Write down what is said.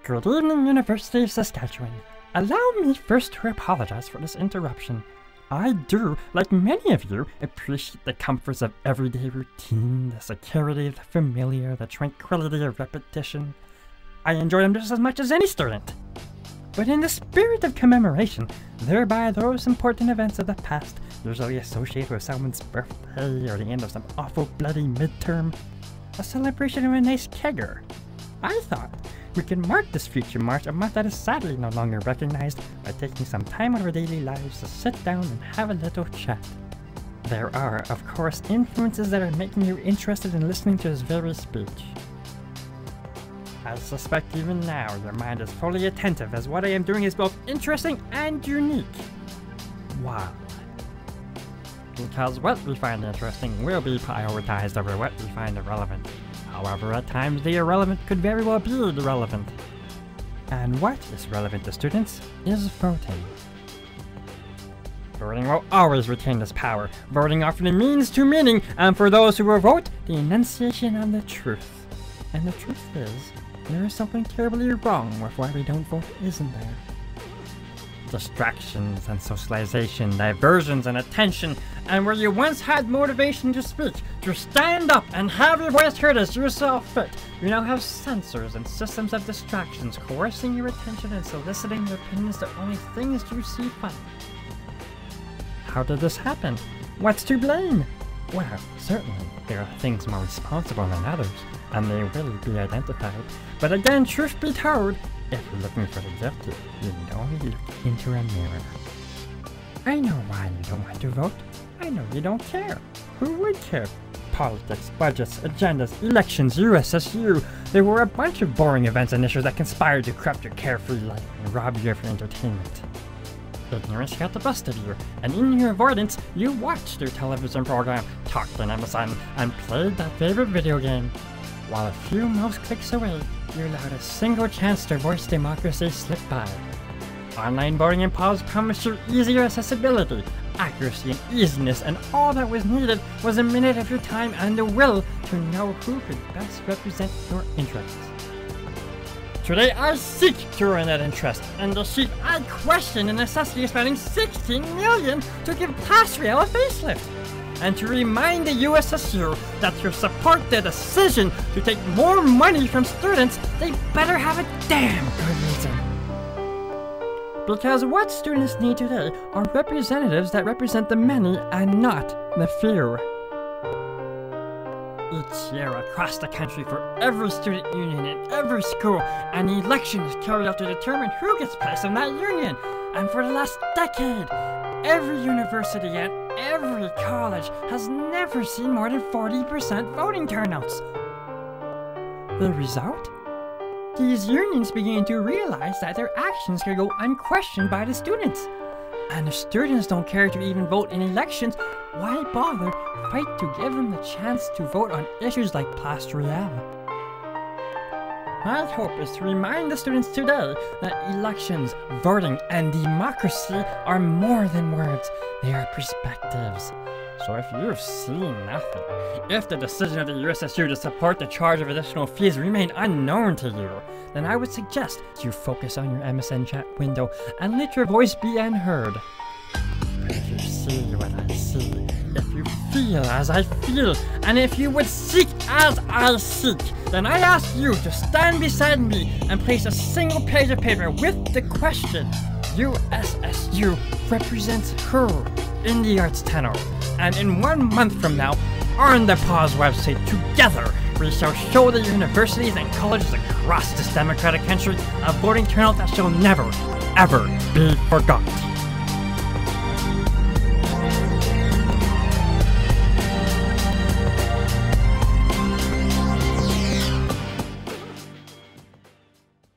Good evening, University of Saskatchewan. Allow me first to apologize for this interruption. I do, like many of you, appreciate the comforts of everyday routine, the security of the familiar, the tranquility of repetition. I enjoy them just as much as any student. But in the spirit of commemoration, thereby those important events of the past, usually associated with someone's birthday or the end of some awful bloody midterm, a celebration of a nice kegger, I thought we could mark this future March, a month that is sadly no longer recognized, by taking some time out of our daily lives to sit down and have a little chat. There are, of course, influences that are making you interested in listening to this very speech. I suspect even now your mind is fully attentive, as what I am doing is both interesting and unique. Why? Because what we find interesting will be prioritized over what we find irrelevant. However, at times the irrelevant could very well be the relevant. And what is relevant to students is voting. Voting will always retain this power. Voting often means to meaning, and for those who will vote, the enunciation of the truth. And the truth is, there is something terribly wrong with why we don't vote, isn't there? Distractions and socialization, diversions and attention, and where you once had motivation to speak, to stand up and have your voice heard as you saw fit, you now have sensors and systems of distractions coercing your attention and soliciting your opinions to only things you see fun. How did this happen? What's to blame? Well, certainly there are things more responsible than others, and they will be identified. But again, truth be told, if you're looking for the guilty, you need only look into a mirror. I know why you don't want to vote. I know you don't care. Who would care? Politics, budgets, agendas, elections, USSU. There were a bunch of boring events and issues that conspired to corrupt your carefree life and rob you of your entertainment. Ignorance got the best of you, and in your avoidance, you watched your television program, talked on MSN, and played that favorite video game. While a few mouse clicks away, you allowed a single chance to voice democracy slip by. Online voting and polls promised you easier accessibility, accuracy, and easiness, and all that was needed was a minute of your time and the will to know who could best represent your interests. Today I seek to earn that interest, and to seek I question the necessity of spending $16 million to give Class Rail a facelift, and to remind the USSU that to support their decision to take more money from students, they better have a damn good reason. Because what students need today are representatives that represent the many and not the few. Each year across the country, for every student union in every school, an election is carried out to determine who gets placed in that union. And for the last decade, every university and every college has never seen more than 40% voting turnouts. The result? These unions began to realize that their actions could go unquestioned by the students. And if students don't care to even vote in elections, why bother fight to give them the chance to vote on issues like Place Royale? My hope is to remind the students today that elections, voting, and democracy are more than words, they are perspectives. So if you've seen nothing, if the decision of the USSU to support the charge of additional fees remain unknown to you, then I would suggest you focus on your MSN chat window and let your voice be unheard. But if you see what I see, if you feel as I feel, and if you would seek as I seek, then I ask you to stand beside me and place a single page of paper with the question, USSU represents who in the arts tenor? And in 1 month from now, on the Pause website, together, we shall show the universities and colleges across this democratic country a voting turnout that shall never, ever be forgot.